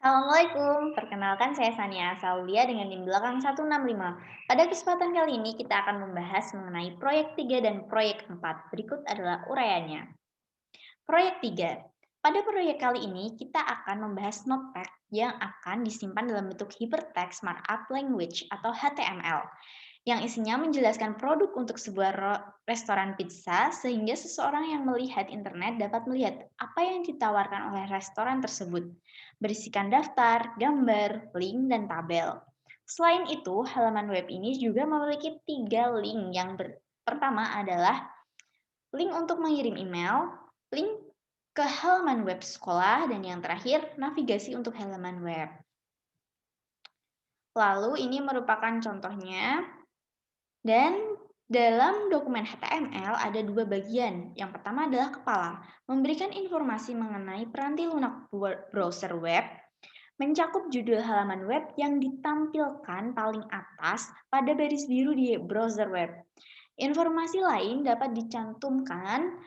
Assalamualaikum, perkenalkan saya Sania Saulia dengan NIM belakang 165. Pada kesempatan kali ini kita akan membahas mengenai proyek 3 dan proyek 4. Berikut adalah uraiannya. Proyek 3. Pada proyek kali ini kita akan membahas Notepad yang akan disimpan dalam bentuk Hypertext Markup Language atau HTML yang isinya menjelaskan produk untuk sebuah restoran pizza sehingga seseorang yang melihat internet dapat melihat apa yang ditawarkan oleh restoran tersebut. Berisikan daftar, gambar, link, dan tabel. Selain itu, halaman web ini juga memiliki 3 link yang pertama adalah link untuk mengirim email, link ke halaman web sekolah, dan yang terakhir navigasi untuk halaman web. Lalu ini merupakan contohnya. Dan dalam dokumen HTML ada dua bagian. Yang pertama adalah kepala, memberikan informasi mengenai peranti lunak browser web, mencakup judul halaman web yang ditampilkan paling atas pada baris biru di browser web. Informasi lain dapat dicantumkan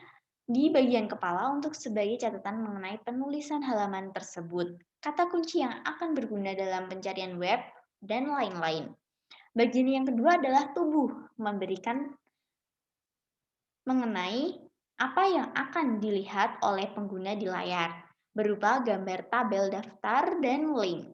di bagian kepala untuk sebagai catatan mengenai penulisan halaman tersebut, kata kunci yang akan berguna dalam pencarian web, dan lain-lain. Bagian yang kedua adalah tubuh, memberikan mengenai apa yang akan dilihat oleh pengguna di layar, berupa gambar tabel daftar dan link.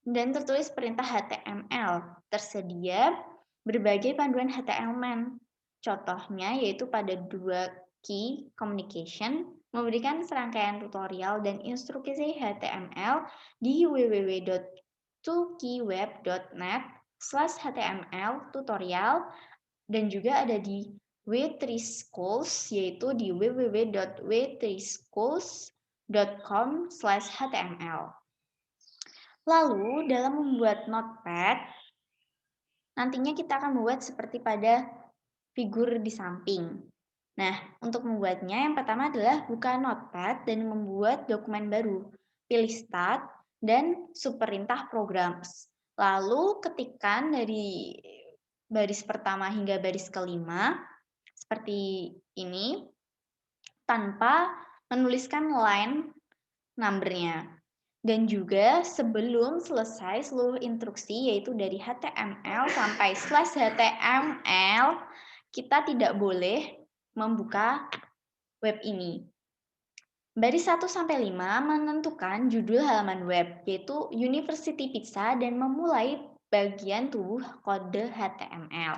Dan tertulis perintah HTML. Tersedia berbagai panduan HTML. Contohnya yaitu pada 2Key Communication memberikan serangkaian tutorial dan instruksi HTML di www.2keyweb.net/html tutorial dan juga ada di W3 Schools yaitu di www.w3schools.com/html. Lalu dalam membuat notepad nantinya kita akan membuat seperti pada figur di samping. Nah, untuk membuatnya yang pertama adalah buka notepad dan membuat dokumen baru. Pilih start dan subperintah programs. Lalu ketikkan dari baris pertama hingga baris kelima seperti ini tanpa menuliskan line numbernya. Dan juga sebelum selesai seluruh instruksi yaitu dari HTML sampai /HTML kita tidak boleh membuka web ini. Baris 1 sampai 5 menentukan judul halaman web yaitu University Pizza dan memulai bagian tubuh kode HTML.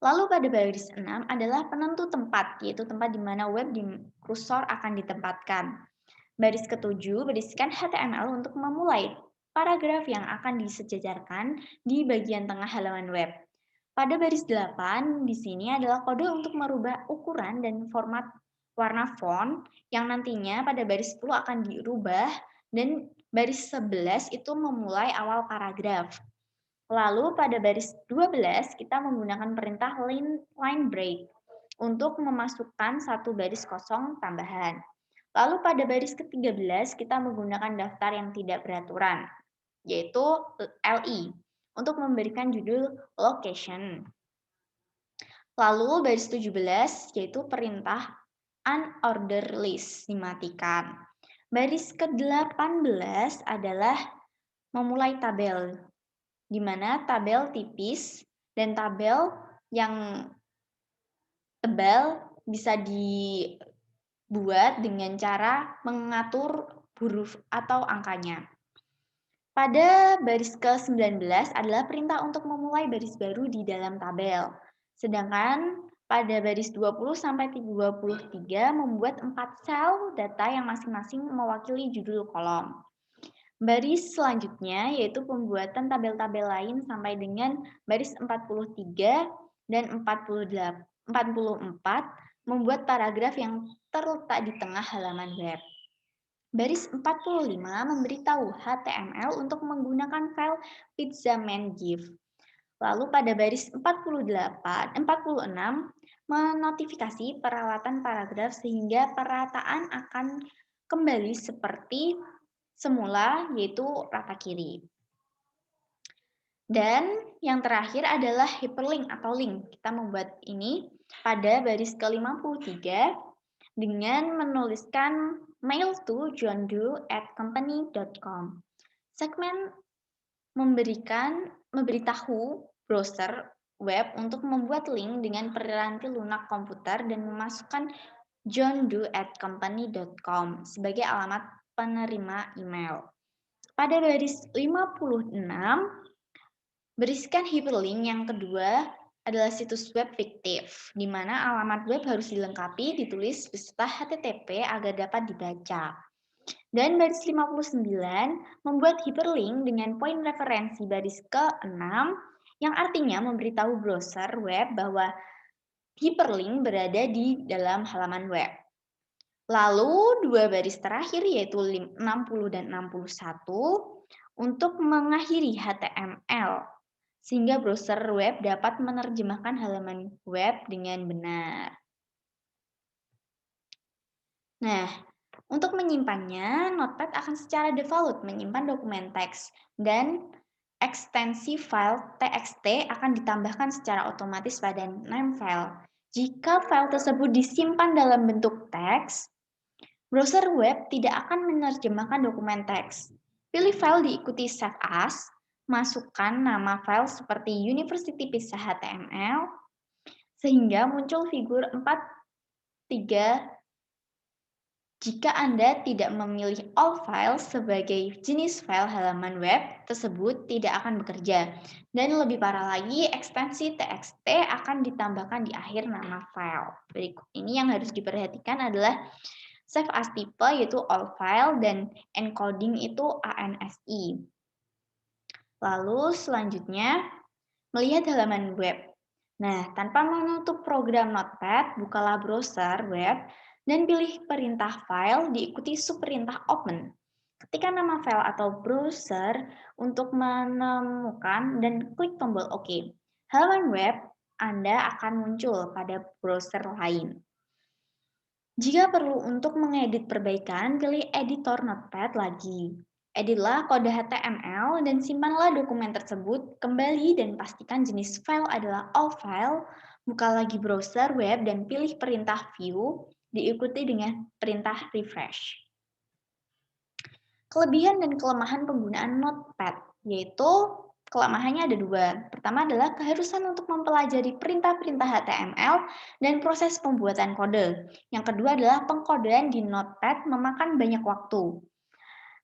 Lalu pada baris 6 adalah penentu tempat, yaitu tempat di mana web di kursor akan ditempatkan. Baris ketujuh berisikan HTML untuk memulai paragraf yang akan disejajarkan di bagian tengah halaman web. Pada baris 8 di sini adalah kode untuk merubah ukuran dan format warna font yang nantinya pada baris 10 akan dirubah dan baris 11 itu memulai awal paragraf. Lalu pada baris 12 kita menggunakan perintah line break untuk memasukkan satu baris kosong tambahan. Lalu pada baris ke-13 kita menggunakan daftar yang tidak beraturan, yaitu LI, untuk memberikan judul location. Lalu baris 17 yaitu perintah unordered list dimatikan. Baris ke-18 adalah memulai tabel, di mana tabel tipis dan tabel yang tebal bisa dibuat dengan cara mengatur huruf atau angkanya. Pada baris ke-19 adalah perintah untuk memulai baris baru di dalam tabel. Sedangkan pada baris 20 sampai 23 membuat 4 sel data yang masing-masing mewakili judul kolom. Baris selanjutnya yaitu pembuatan tabel-tabel lain sampai dengan baris 43 dan 44 membuat paragraf yang terletak di tengah halaman web. Baris 45 memberitahu HTML untuk menggunakan file pizza-man-gif. Lalu pada baris 46 menotifikasi peralatan paragraf sehingga perataan akan kembali seperti semula yaitu rata kiri. Dan yang terakhir adalah hyperlink atau link. Kita membuat ini pada baris ke-53 dengan menuliskan mail to johndoe@company.com. Segmen memberitahu browser web untuk membuat link dengan piranti lunak komputer dan memasukkan johndoe@company.com sebagai alamat penerima email. Pada baris 56, berisikan hyperlink yang kedua adalah situs web fiktif, di mana alamat web harus dilengkapi, ditulis beserta HTTP agar dapat dibaca. Dan baris 59 membuat hyperlink dengan poin referensi baris ke-6 yang artinya memberitahu browser web bahwa hyperlink berada di dalam halaman web. Lalu dua baris terakhir yaitu 60 dan 61 untuk mengakhiri HTML sehingga browser web dapat menerjemahkan halaman web dengan benar. Nah, untuk menyimpannya, Notepad akan secara default menyimpan dokumen teks dan ekstensi file txt akan ditambahkan secara otomatis pada name file. Jika file tersebut disimpan dalam bentuk teks, browser web tidak akan menerjemahkan dokumen teks. Pilih file diikuti Save As, masukkan nama file seperti University Pizza HTML, sehingga muncul figur 4-3. Jika Anda tidak memilih all files sebagai jenis file halaman web tersebut tidak akan bekerja. Dan lebih parah lagi, ekstensi txt akan ditambahkan di akhir nama file. Berikut ini yang harus diperhatikan adalah save as type yaitu all file dan encoding itu ANSI. Lalu selanjutnya, melihat halaman web. Nah, tanpa menutup program Notepad, bukalah browser web dan pilih perintah file diikuti subperintah open. Ketikkan nama file atau browser untuk menemukan dan klik tombol OK. Halaman web Anda akan muncul pada browser lain. Jika perlu untuk mengedit perbaikan, pilih editor Notepad lagi. Editlah kode HTML dan simpanlah dokumen tersebut kembali dan pastikan jenis file adalah all file. Buka lagi browser web dan pilih perintah view, diikuti dengan perintah refresh. Kelebihan dan kelemahan penggunaan Notepad, yaitu kelemahannya ada dua. Pertama adalah keharusan untuk mempelajari perintah-perintah HTML dan proses pembuatan kode. Yang kedua adalah pengkodean di Notepad memakan banyak waktu.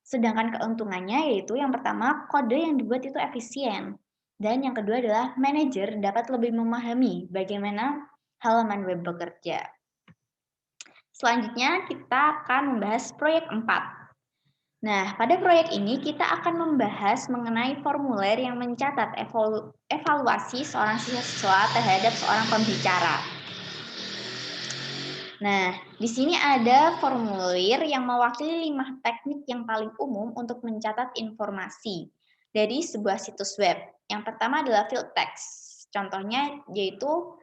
Sedangkan keuntungannya yaitu yang pertama, kode yang dibuat itu efisien. Dan yang kedua adalah manajer dapat lebih memahami bagaimana halaman web bekerja. Selanjutnya kita akan membahas proyek 4. Nah, pada proyek ini kita akan membahas mengenai formulir yang mencatat evaluasi seorang siswa terhadap seorang pembicara. Nah, di sini ada formulir yang mewakili 5 teknik yang paling umum untuk mencatat informasi dari sebuah situs web. Yang pertama adalah field text. Contohnya yaitu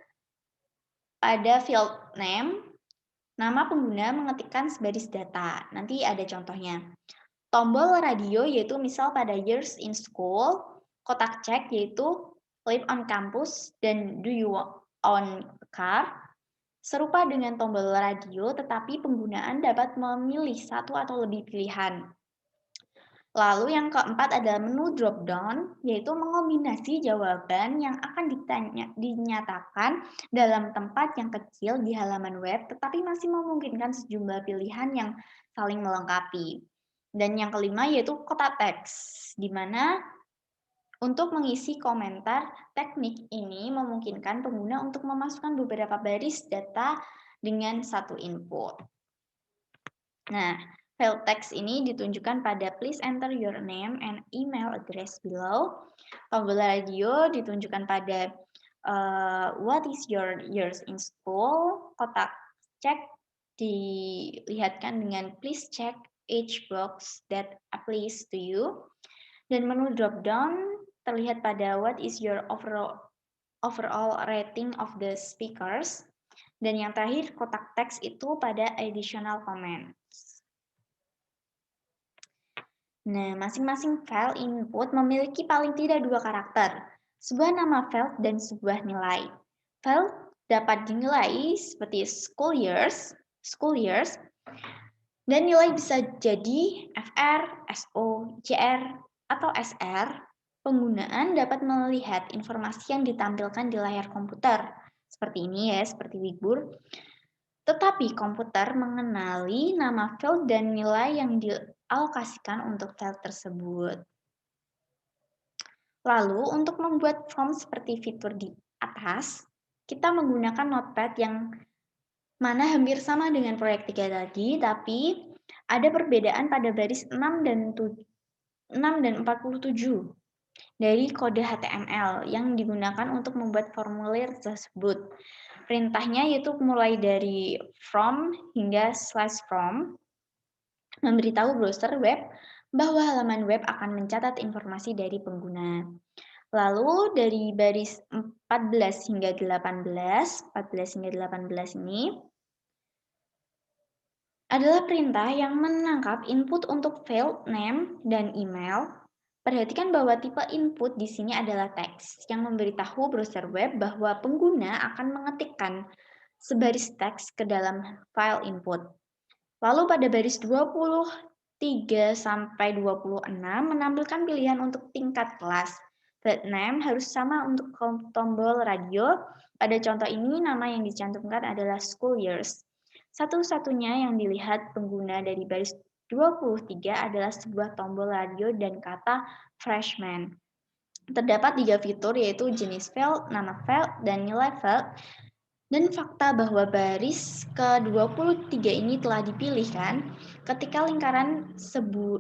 pada field name, nama pengguna mengetikkan sebaris data. Nanti ada contohnya. Tombol radio yaitu misal pada years in school, kotak cek yaitu live on campus, dan do you own a car. Serupa dengan tombol radio, tetapi penggunaan dapat memilih satu atau lebih pilihan. Lalu yang keempat adalah menu drop down, yaitu mengombinasi jawaban yang akan dinyatakan dalam tempat yang kecil di halaman web, tetapi masih memungkinkan sejumlah pilihan yang saling melengkapi. Dan yang kelima yaitu kotak teks, di mana untuk mengisi komentar, teknik ini memungkinkan pengguna untuk memasukkan beberapa baris data dengan satu input. Nah, file text ini ditunjukkan pada please enter your name and email address below. Tombol radio ditunjukkan pada what is your years in school. Kotak cek dilihatkan dengan please check each box that applies to you. Dan menu drop down terlihat pada what is your overall rating of the speakers. Dan yang terakhir kotak teks itu pada additional comments. Nah, masing-masing file input memiliki paling tidak 2 karakter, sebuah nama file dan sebuah nilai. File dapat dinilai seperti school years, Dan nilai bisa jadi FR, SO, JR, atau SR. Penggunaan dapat melihat informasi yang ditampilkan di layar komputer. Seperti ini ya, seperti Wigbur. Tetapi komputer mengenali nama field dan nilai yang dialokasikan untuk file tersebut. Lalu, untuk membuat form seperti fitur di atas, kita menggunakan Notepad yang mana hampir sama dengan proyek 3 tadi, tapi ada perbedaan pada baris 6 dan 47 dari kode HTML yang digunakan untuk membuat formulir tersebut. Perintahnya yaitu mulai dari from hingga /from, memberitahu browser web bahwa halaman web akan mencatat informasi dari pengguna. Lalu dari baris 14 hingga 18 ini adalah perintah yang menangkap input untuk field name dan email. Perhatikan bahwa tipe input di sini adalah teks yang memberitahu browser web bahwa pengguna akan mengetikkan sebaris teks ke dalam file input. Lalu pada baris 23 sampai 26 menampilkan pilihan untuk tingkat kelas. Field name harus sama untuk tombol radio. Pada contoh ini nama yang dicantumkan adalah school years. Satu-satunya yang dilihat pengguna dari baris 23 adalah sebuah tombol radio dan kata freshman. Terdapat 3 fitur yaitu jenis field, nama field, dan nilai field. Dan fakta bahwa baris ke-23 ini telah dipilih kan, ketika lingkaran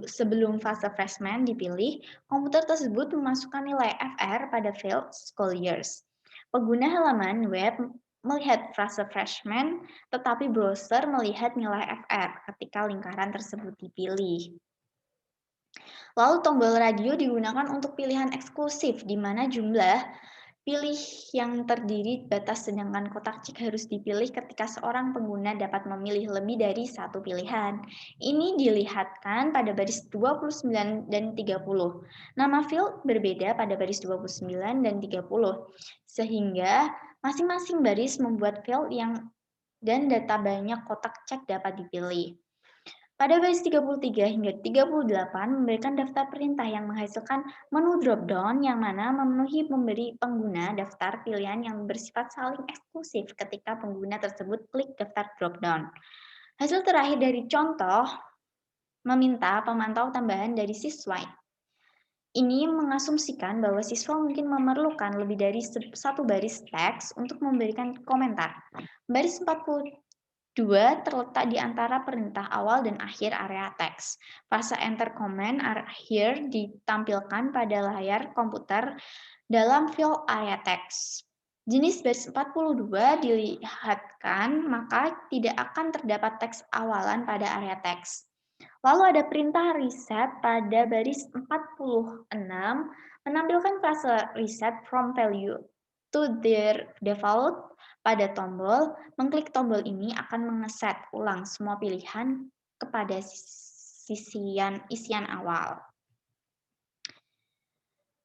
sebelum fase freshman dipilih, komputer tersebut memasukkan nilai FR pada field school years. Pengguna halaman web melihat frase freshman, tetapi browser melihat nilai FR ketika lingkaran tersebut dipilih. Lalu tombol radio digunakan untuk pilihan eksklusif, di mana jumlah pilih yang terdiri batas, sedangkan kotak cek harus dipilih ketika seorang pengguna dapat memilih lebih dari satu pilihan. Ini dilihatkan pada baris 29 dan 30. Nama field berbeda pada baris 29 dan 30, sehingga masing-masing baris membuat field yang dan data banyak kotak cek dapat dipilih. Pada baris 33 hingga 38 memberikan daftar perintah yang menghasilkan menu drop-down yang mana memenuhi memberi pengguna daftar pilihan yang bersifat saling eksklusif ketika pengguna tersebut klik daftar drop-down. Hasil terakhir dari contoh meminta pemantau tambahan dari siswa. Ini mengasumsikan bahwa siswa mungkin memerlukan lebih dari satu baris teks untuk memberikan komentar. Baris 42 terletak di antara perintah awal dan akhir area teks. Fase enter command akhir ditampilkan pada layar komputer dalam field area teks. Jenis baris 42 dilihatkan, maka tidak akan terdapat teks awalan pada area teks. Lalu ada perintah reset pada baris 46 menampilkan frase reset from value to their default pada tombol. Mengklik tombol ini akan mengeset ulang semua pilihan kepada isian awal.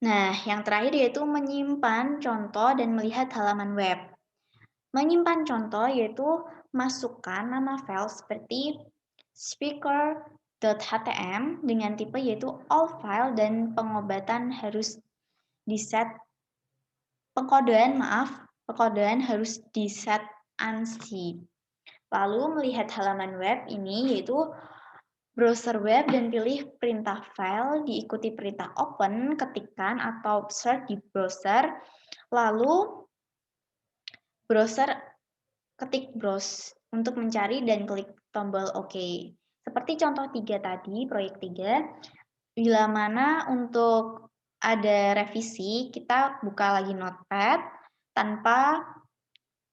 Nah, yang terakhir yaitu menyimpan contoh dan melihat halaman web. Menyimpan contoh yaitu masukkan nama file seperti speaker.htm dengan tipe yaitu all file dan pengkodean harus di set ANSI. Lalu melihat halaman web ini yaitu browser web dan pilih perintah file, diikuti perintah open, ketikkan atau search di browser, lalu browser ketik browse untuk mencari dan klik tombol OK. Seperti contoh 3 tadi, proyek 3, bila mana untuk ada revisi, kita buka lagi Notepad tanpa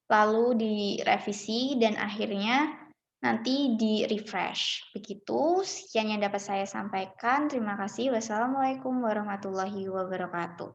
lalu direvisi dan akhirnya nanti di refresh. Begitu, sekian yang dapat saya sampaikan. Terima kasih. Wassalamualaikum warahmatullahi wabarakatuh.